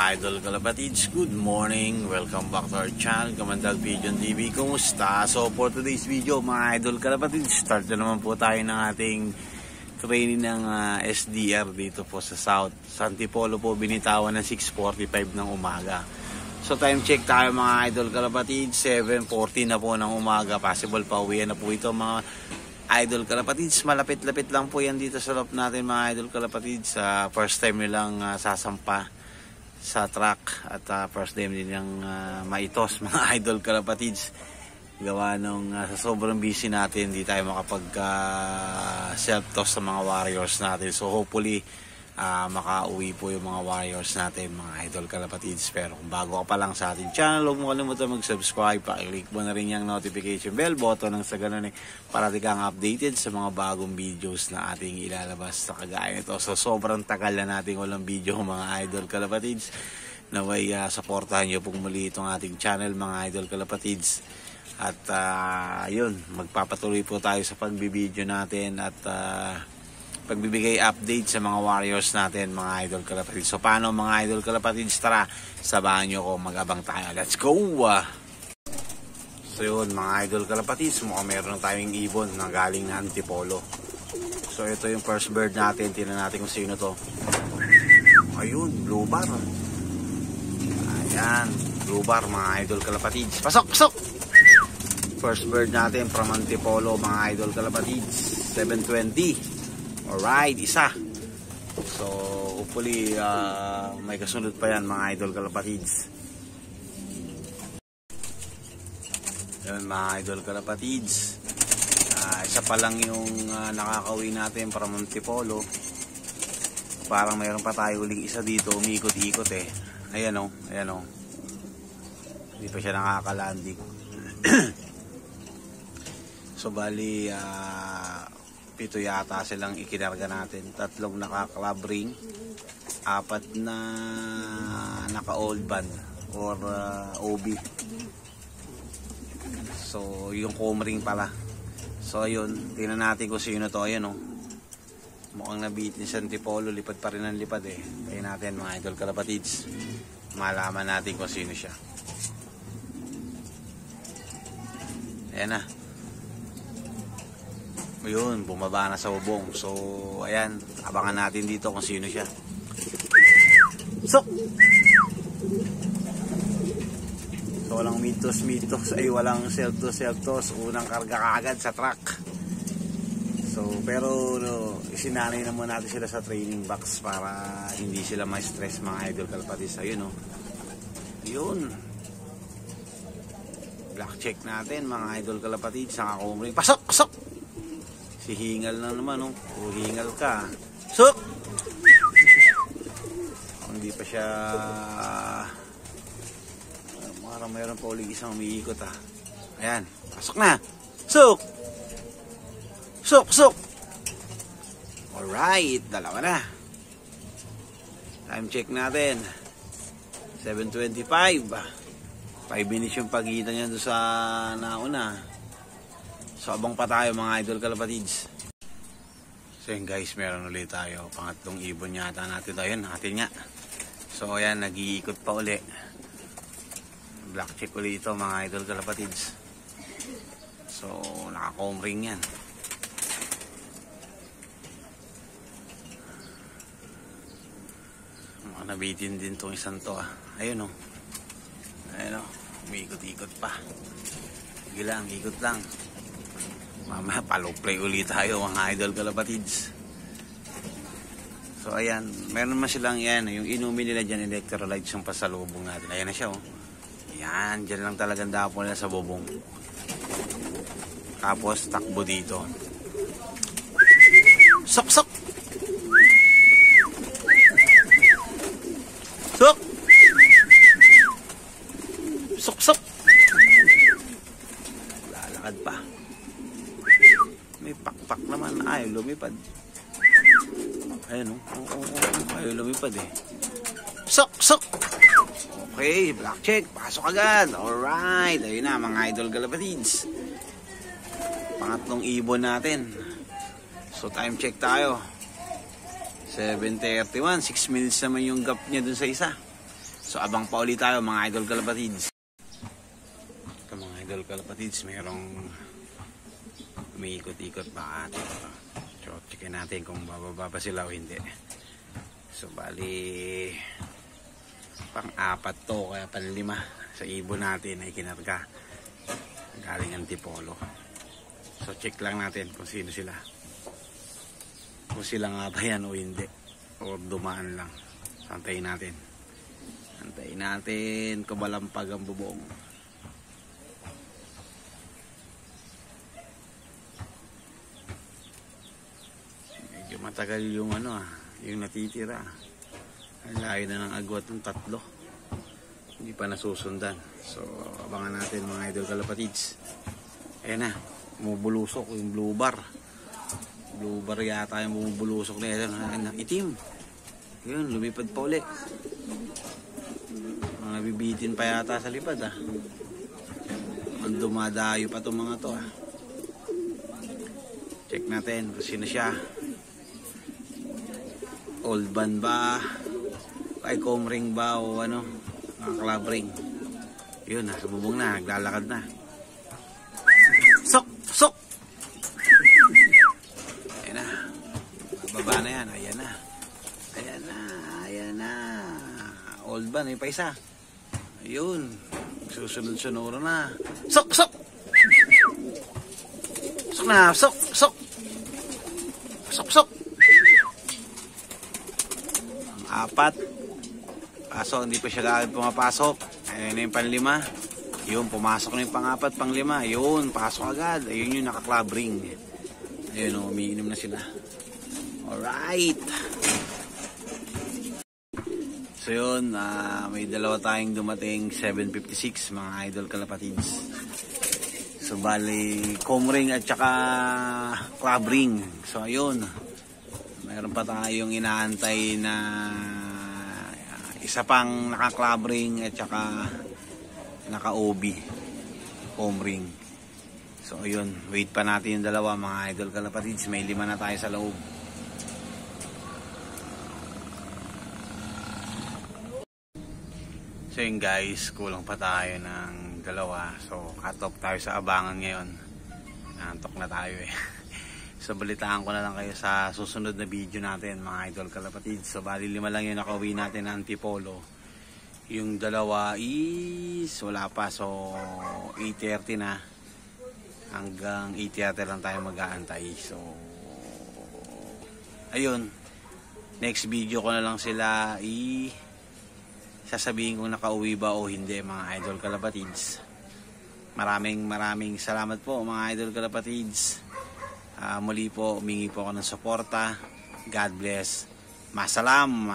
Idol Kalapatids, good morning, welcome back to our channel, Kamandag Pigeon TV. Kumusta? So for today's video mga Idol Kalapatids, start na naman po tayo ng ating training ng SDR dito po sa South Antipolo po, binitawan ng 6:45 ng umaga. So time check tayo mga Idol Kalapatids, 7:40 na po ng umaga. Possible pa uwian na po ito mga Idol Kalapatids. Malapit-lapit lang po yan dito sa loob natin mga Idol Kalapatids. First time nilang sasampa sa track at first time nilang maitos mga Idol Kalapatids. Gawa nung sa sobrang busy natin, hindi tayo makapag self-toss sa mga warriors natin. So hopefully makauwi po yung mga warriors natin mga Idol Kalapatids. Pero kung bago ka pa lang sa ating channel, huwag mo kalimutan mag-subscribe, pakiclick mo na rin yung notification bell button nang sa ganun para di kang updated sa mga bagong videos na ating ilalabas sa kagaya nito. So sobrang tagal na natin walang video mga Idol Kalapatids. Naway supportahan nyo pong muli itong ating channel mga Idol Kalapatids. At yun, magpapatuloy po tayo sa pagbibideo natin at pagbibigay update sa mga warriors natin mga Idol Kalapatids. So paano mga Idol Kalapatids? Tara, sabahan nyo ko, mag-abang tayo. Let's go! So yun mga Idol Kalapatids, mukhang meron tayong ibon na galing na Antipolo. So ito yung first bird natin. Tingnan natin kung sino to. Ayun, blue bar. Ayan, blue bar mga Idol Kalapatids. Pasok, pasok! First bird natin from Antipolo mga Idol Kalapatids. 7:20. Alright, isa. So hopefully may kasunod pa yan mga Idol Kalapatids. Yan mga Idol Kalapatids, isa pa lang yung nakakauwi natin para Antipolo. Parang mayroon pa tayo uling isa dito, umiikot-ikot eh. Ayan o, ayan o. Hindi pa siya nakakalanding. So bali 7 yata silang ikinarga natin. 3 naka-club ring, 4 na naka-old band or OB. So yung comb ring pala. So ayun, tingnan natin kung sino to. Ayun mukhang nabit ni Antipolo, lipad pa rin ang lipad eh. Tingnan natin mga Idol Kalapatids, malaman natin kung sino siya. Ayan na. Ayun, bumaba na sa bubong. So, ayan, abangan natin dito kung sino siya. So, walang mitos, ay walang self-toss. Unang karga kaagad sa truck. So, pero isinanay na muna natin sila sa training box para hindi sila ma-stress mga Idol Kalapatids. Ayun, Ayun. Black check natin mga Idol Kalapatids. Saka kumring. Pasok! Pasok! Si hingal na naman, Puro hingal ka. Sok! Hindi pa siya parang mayroon pa ulit isang umiikot Ayan, pasok na. Sok! Sok! Sok! Alright, dalawa na. Time check natin 7:25. 5 minutes yung pagitan niya doon sa nauna. So abang pa tayo mga Idol Kalapatids. So yun guys, meron ulit tayo. Pangatlong ibon yata natin tayo. Natin nga. So ayan, nag-iikot pa uli. Black check ulit ito mga Idol Kalapatids. So naka-comb ring yan. Nabitin din tong isang to Ayun Ayun umiikot-ikot pa. Sige lang, ikot lang. Mamaya palo-play ulit tayo mga Idol Kalapatids. So ayan, meron naman silang yan. Yung inumin nila dyan, electrolytes yung pasalubong natin. Ayan na siya Yan, dyan lang talagang dapo nila sa bubong. Tapos takbo dito. Sok! Sok! Sok! Sok! Sok! Lalakad pa. May pakpak naman. Ayaw lumipad. Ayun ayaw lumipad eh. Sok! Sok! Okay, black check. Pasok agad. Alright. Ayun na mga Idol Kalapatids. Pangatlong ibon natin. So time check tayo. 7:31, 6 minutes naman yung gap niya dun sa isa. So abang pa ulit tayo mga idol kalapatids. Ito mga idol kalapatids, mayroong umiikot-ikot pa atin. So checkin natin kung bababa pa sila o hindi. So bali pang-apat to, kaya pang-5 sa ibon natin ay kinarga galing Antipolo. So check lang natin kung sino sila, kung sila nga ba yan o hindi, o dumaan lang. So antayin natin kabalampag ang bubong. Medyo matagal yung yung natitira. Ang layo na ng agwat ng 3, hindi pa nasusundan. So abangan natin mga idol kalapatids. Ayan na, bumubulusok yung blue bar yata yung bumubulusok na yan. Itim yun, lumipad pa uli. Mga bibitin pa yata sa lipad ang dumadayo pa itong mga to Check natin kung sino siya. Old ban ba, ay comring ba, o club ring. Yun, nasa bubong na, naglalakad na. Sok! Ayan na, bababa na yan. Ayan na. Old ban, may pa isa. Ayun, susunod-sunod na. Sok na, sok. Ang 4. Kaso hindi pa siya agad pumapasok. Ayun na yung pang-5. Yun, pumasok na yung pang-4, pang-5. Yun, pasok agad. Ayun yung naka-club ring. Ayun, umiinom na sila. Alright. So yun, may 2 tayong dumating 756 mga idol kalapatids. So bali, comb ring at saka club ring. So ayun, mayroon pa tayong inaantay na isa pang naka-club ring at saka naka-OB home ring. So ayun, wait pa natin yung 2 mga idol kalapatids. May 5 na tayo sa loob. So yun guys, kulang pa tayo ng 2. So cut off tayo sa abangan ngayon. Nantok na tayo So balitaan ko na lang kayo sa susunod na video natin mga idol kalapatids. So bali 5 lang yung nakauwi natin ng Antipolo. Yung 2 is wala pa. So 8:30 na. Hanggang 8:30 lang tayo mag-aantay. So ayun, next video ko na lang sila sasabihin kung nakauwi ba o hindi mga idol kalapatids. Maraming salamat po mga idol kalapatids. Muli po, humingi po ako ng suporta. God bless. Masalam.